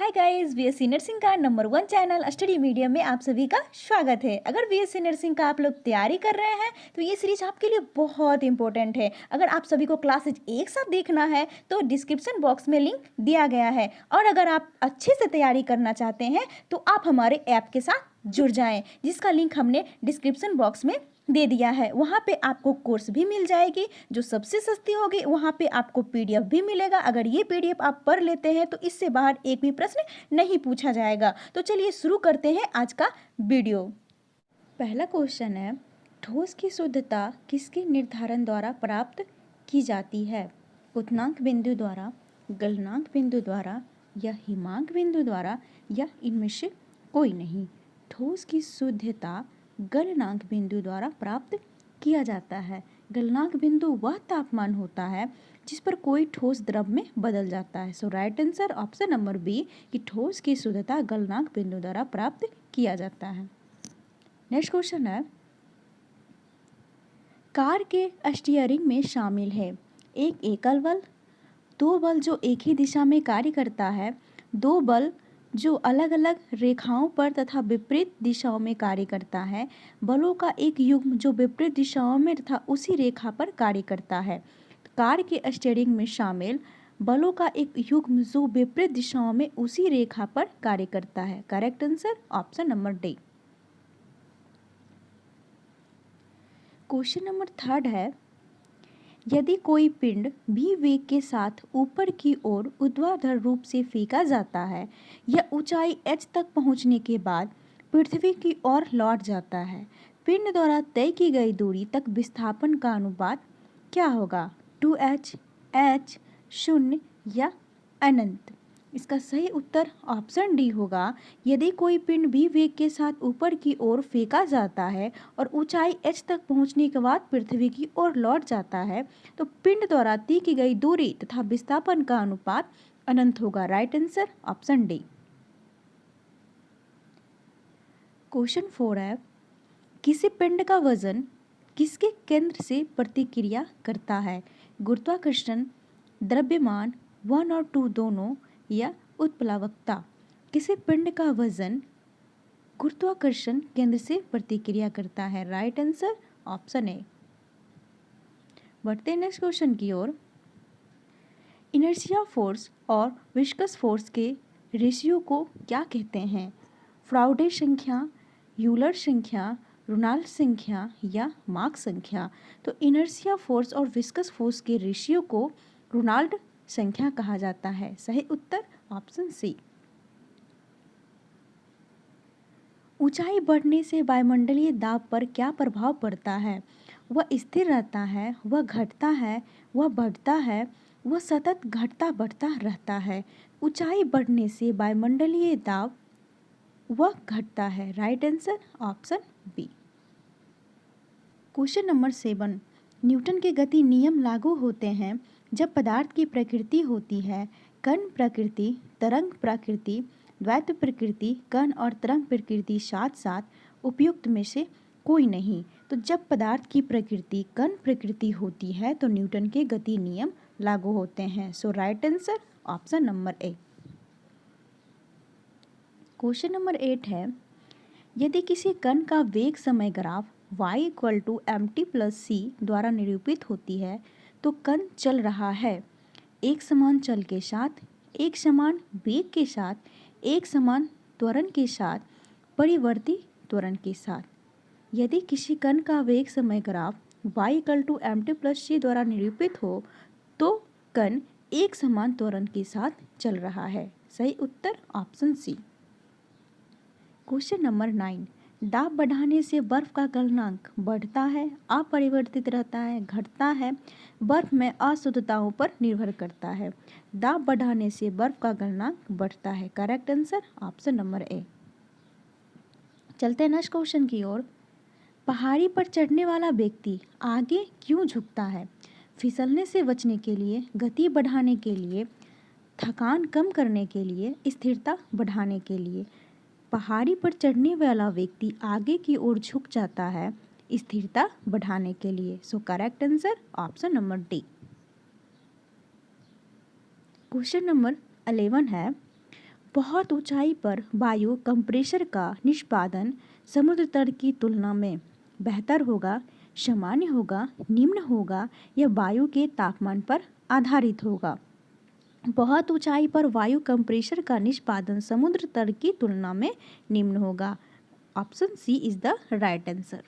Hi guys, BSc nursing का number 1 channel study medium में आप सभी का स्वागत है। अगर बीएससी नर्सिंग का आप लोग तैयारी कर रहे हैं तो ये सीरीज आपके लिए बहुत इंपॉर्टेंट है। अगर आप सभी को क्लासेज एक साथ देखना है तो डिस्क्रिप्शन बॉक्स में लिंक दिया गया है, और अगर आप अच्छे से तैयारी करना चाहते हैं तो आप हमारे ऐप के साथ जुड़ जाएं, जिसका लिंक हमने डिस्क्रिप्शन बॉक्स में दे दिया है। वहाँ पे आपको कोर्स भी मिल जाएगी जो सबसे सस्ती होगी। वहाँ पे आपको पीडीएफ भी मिलेगा। अगर ये पीडीएफ आप पढ़ लेते हैं तो इससे बाहर एक भी प्रश्न नहीं पूछा जाएगा। तो चलिए शुरू करते हैं आज का वीडियो। पहला क्वेश्चन है, ठोस की शुद्धता किसके निर्धारण द्वारा प्राप्त की जाती है? क्वथनांक बिंदु द्वारा, गलनांक बिंदु द्वारा या हिमांक बिंदु द्वारा, या इनमें से कोई नहीं। ठोस की शुद्धता गलनांक बिंदु द्वारा प्राप्त किया जाता है। गलनांक बिंदु वह तापमान होता है जिस पर कोई ठोस द्रव में बदल जाता है। So right answer option number B कि ठोस की शुद्धता गलनांक बिंदु द्वारा प्राप्त किया जाता है। नेक्स्ट क्वेश्चन है, कार के स्टीयरिंग में शामिल है एक एकल बल, दो बल जो एक ही दिशा में कार्य करता है, दो बल जो अलग अलग रेखाओं पर तथा विपरीत दिशाओं में कार्य करता है, बलों का एक युग्म जो विपरीत दिशाओं में तथा उसी रेखा पर कार्य करता है। कार के स्टीयरिंग में शामिल बलों का एक युग्म जो विपरीत दिशाओं में उसी रेखा पर कार्य करता है। Correct answer option number D. Question number 3 है, यदि कोई पिंड भी वेग के साथ ऊपर की ओर ऊर्ध्वाधर रूप से फेंका जाता है या ऊंचाई h तक पहुंचने के बाद पृथ्वी की ओर लौट जाता है, पिंड द्वारा तय की गई दूरी तक विस्थापन का अनुपात क्या होगा? 2h, h, 0 या अनंत? इसका सही उत्तर ऑप्शन डी होगा। यदि कोई पिंड भी वेग के साथ ऊपर की ओर फेंका जाता है और ऊंचाई h तक पहुंचने के बाद पृथ्वी की ओर लौट जाता है तो पिंड द्वारा तय की गई दूरी तथा विस्थापन का अनुपात अनंत होगा। Right answer option D. Question 4 है, किसी पिंड का वजन किसके केंद्र से प्रतिक्रिया करता है? गुरुत्वाकर्षण, द्रव्यमान, 1 और 2 दोनों, या उत्प्लावकता? किसी पिंड का वजन गुरुत्वाकर्षण केंद्र से प्रतिक्रिया करता है। Right answer option A. बढ़ते हैं नेक्स्ट क्वेश्चन की ओर। इनर्शिया फोर्स और विस्कस फोर्स के रेशियो को क्या कहते हैं? फ्राउडे संख्या, यूलर संख्या, रोनाल्ड संख्या या मार्क संख्या? तो इनर्शिया फोर्स और विस्कस फोर्स के रेशियो को रोनाल्ड संख्या कहा जाता है। सही उत्तर ऑप्शन सी। ऊंचाई बढ़ने से वायुमंडलीय दाब पर क्या प्रभाव पड़ता है? वह स्थिर रहता है, वह घटता है, वह बढ़ता है, वह सतत घटता बढ़ता रहता है? ऊंचाई बढ़ने से वायुमंडलीय दाब वह घटता है। Right answer option B. Question number 7, Newton के गति नियम लागू होते हैं जब पदार्थ की प्रकृति होती है कण प्रकृति, तरंग प्रकृति, द्वैत प्रकृति, कण और तरंग प्रकृति साथ साथ उपयुक्त में से कोई नहीं। तो जब पदार्थ की प्रकृति कण प्रकृति होती है तो न्यूटन के गति नियम लागू होते हैं। So right answer option number A. Question number 8 है, यदि किसी कण का वेग समय ग्राफ y = mt+c द्वारा निरूपित होती है तो कण चल रहा है एक समान चल के साथ, एक समान वेग के साथ, एक समान त्वरण के साथ, परिवर्ती त्वरण के साथ। यदि किसी कण का वेग समय ग्राफ y = mt+c द्वारा निरूपित हो तो कण एक समान त्वरण के साथ चल रहा है। सही उत्तर ऑप्शन सी। क्वेश्चन नंबर 9, दाब बढ़ाने से बर्फ का गलनांक बढ़ता है, अपरिवर्तित रहता है, घटता है, बर्फ में अशुद्धताओं पर निर्भर करता है? दाब बढ़ाने से बर्फ का गलनांक बढ़ता है। करेक्ट आंसर ऑप्शन नंबर ए। चलते हैं नेक्स्ट क्वेश्चन की ओर। पहाड़ी पर चढ़ने वाला व्यक्ति आगे क्यों झुकता है? फिसलने से बचने के लिए, गति बढ़ाने के लिए, थकान कम करने के लिए, स्थिरता बढ़ाने के लिए? पहाड़ी पर चढ़ने वाला व्यक्ति आगे की ओर झुक जाता है स्थिरता बढ़ाने के लिए। So correct answer option number D. Question number 11 है, बहुत ऊंचाई पर वायु कंप्रेसर का निष्पादन समुद्र तल की तुलना में बेहतर होगा, सामान्य होगा, निम्न होगा या वायु के तापमान पर आधारित होगा। बहुत ऊंचाई पर वायु कंप्रेसर का निष्पादन समुद्र तल की तुलना में निम्न होगा। Option C is the right answer.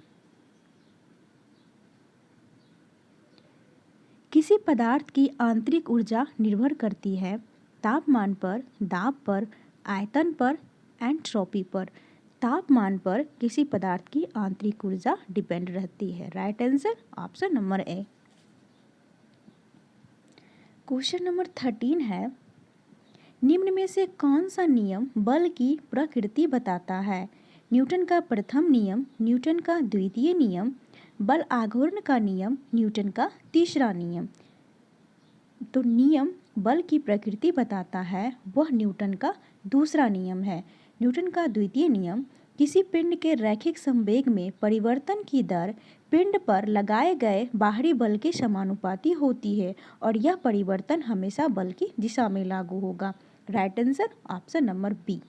किसी पदार्थ की आंतरिक ऊर्जा निर्भर करती है तापमान पर, दाब पर, आयतन पर, एंट्रोपी पर। तापमान पर किसी पदार्थ की आंतरिक ऊर्जा डिपेंड रहती है। Right answer option number A. Question number 13 है, निम्न में से कौन सा नियम बल की प्रकृति बताता है? न्यूटन का प्रथम नियम, न्यूटन का द्वितीय नियम, बल आघूर्ण का नियम, न्यूटन का तीसरा नियम। तो नियम बल की प्रकृति बताता है वह न्यूटन का दूसरा नियम है। न्यूटन का द्वितीय नियम, किसी पिंड के रैखिक संवेग में परिवर्तन की दर पिंड पर लगाए गए बाहरी बल के समानुपाती होती है और यह परिवर्तन हमेशा बल की दिशा में लागू होगा। Right answer option number B.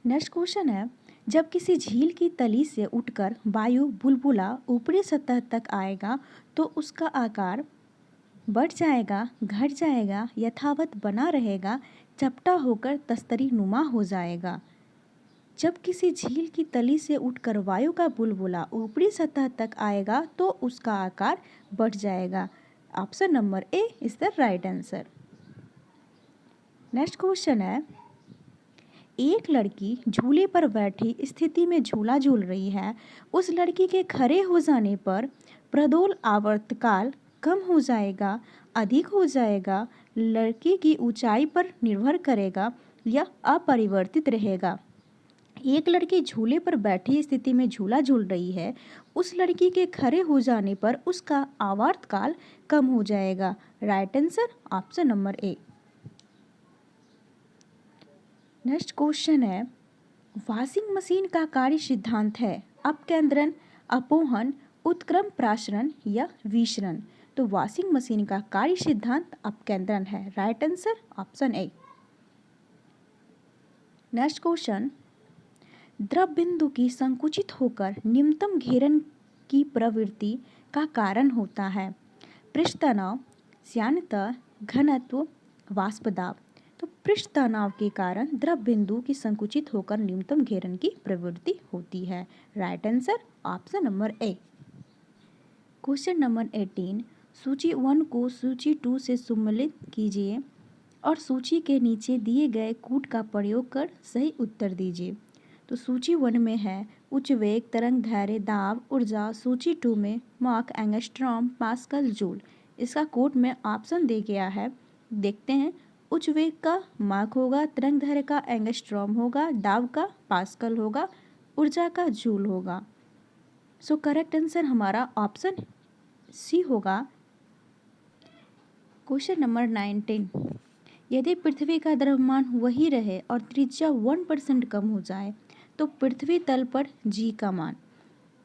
Next question है, जब किसी झील की तली से उठकर वायु बुलबुला ऊपरी सतह तक आएगा तो उसका आकार बढ़ जाएगा, घट जाएगा, यथावत बना रहेगा, चपटा होकर तस्तरी नुमा हो जाएगा। जब किसी झील की तली से उठकर वायु का बुलबुला ऊपरी सतह तक आएगा तो उसका आकार बढ़ जाएगा। Option number A is the right answer. Next question है, एक लड़की झूले पर बैठी स्थिति में झूला झूल रही है। उस लड़की के खड़े हो जाने पर प्रदोल आवर्तकाल कम हो जाएगा, अधिक हो जाएगा, लड़की की ऊंचाई पर निर्भर करेगा या अपरिवर्तित रहेगा। एक लड़की झूले पर बैठी स्थिति में झूला झूल रही है। उस लड़की के खड़े हो जाने पर उसका आवर्तकाल कम हो जाएगा। राइट आंसर ऑप्शन नंबर ए। नेक्स्ट क्वेश्चन है, वॉशिंग मशीन का कार्य सिद्धांत है अपकेंद्रण, अपोहन, उत्क्रम प्रासरण या विसरण। तो वॉशिंग मशीन का कार्य सिद्धांत अपकेंद्रण है। Right answer option A. Next question, द्रव बिंदु की संकुचित होकर निम्नतम घेरन की प्रवृत्ति का कारण होता है? पृष्ठ तनाव, श्यानता, घनत्व, वाष्प दाब। तो पृष्ठ तनाव के कारण द्रव बिंदु की संकुचित होकर न्यूनतम घेरन की प्रवृत्ति होती है। Right answer option number A. Question number 18, सूची 1 को सूची 2 से सम्मिलित कीजिए और सूची के नीचे दिए गए कूट का प्रयोग कर सही उत्तर दीजिए। तो सूची 1 में है उच्च वेग, तरंग दैर्ध्य, दाब, ऊर्जा। सूची 2 में माक, एंगस्ट्रॉम, पास्कल, जूल। इसका कोड में ऑप्शन दे गया है, देखते हैं। उच्च वेग का माक होगा, तरंग दैर्ध्य का एंगस्ट्रॉम होगा, दाब का पास्कल होगा, ऊर्जा का जूल होगा। सो करेक्ट आंसर हमारा ऑप्शन सी होगा। क्वेश्चन नंबर 19, यदि पृथ्वी का द्रव्यमान वही रहे और त्रिज्या 1% कम हो जाए तो पृथ्वी तल पर जी का मान।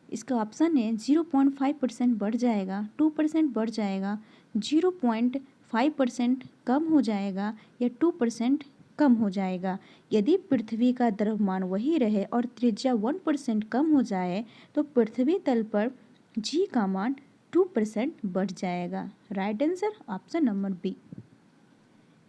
इसका ऑप्शन है 0.5% बढ़ जाएगा, 2% बढ़ जाएगा, 0.5% कम हो जाएगा या 2% कम हो जाएगा। यदि पृथ्वी का द्रव्यमान वही रहे और त्रिज्या 1% कम हो जाए तो पृथ्वी तल पर जी का मान 2% बढ़ जाएगा। Right answer option number B.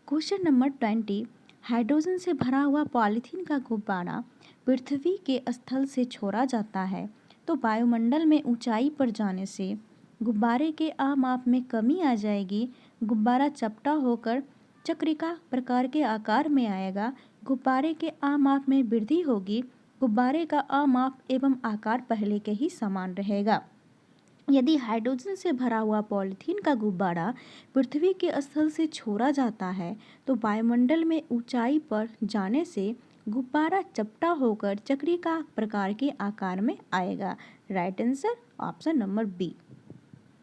Question number 20, hydrogen से भरा हुआ पॉलीथीन का गुब्बारा पृथ्वी के स्थल से छोड़ा जाता है तो वायुमंडल में ऊंचाई पर जाने से गुब्बारे के माप में कमी आ जाएगी, गुब्बारा चपटा होकर चक्रिका प्रकार के आकार में आएगा, गुब्बारे के माप में वृद्धि होगी, गुब्बारे का माप एवं आकार पहले के ही समान रहेगा। यदि हाइड्रोजन से भरा हुआ पॉलीथीन का गुब्बारा पृथ्वी के स्थल से छोड़ा जाता है तो वायुमंडल में ऊंचाई पर जाने से गुब्बारा चपटा होकर चक्रिका प्रकार के आकार में आएगा। Right answer option number B.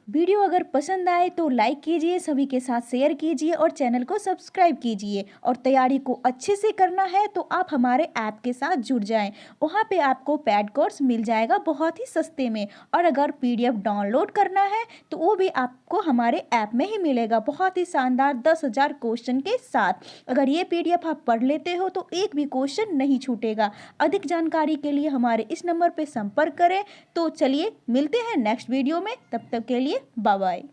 Video अगर पसंद आए तो लाइक कीजिए, सभी के साथ शेयर कीजिए और चैनल को सब्सक्राइब कीजिए। और तैयारी को अच्छे से करना है तो आप हमारे ऐप के साथ जुड़ जाएं। वहाँ पे आपको पैड कोर्स मिल जाएगा बहुत ही सस्ते में। और अगर पीडीएफ डाउनलोड करना है तो वो भी आपको हमारे ऐप में ही मिलेगा बहुत ही शानदार 10,000 क्वेश्चन के साथ। अगर ये पीडीएफ आप पढ़ लेते हो तो एक भी क्वेश्चन नहीं छूटेगा। अधिक जानकारी के लिए हमारे इस नंबर पर संपर्क करें। तो चलिए मिलते हैं नेक्स्ट वीडियो में, तब तक के लिए बाय बाय।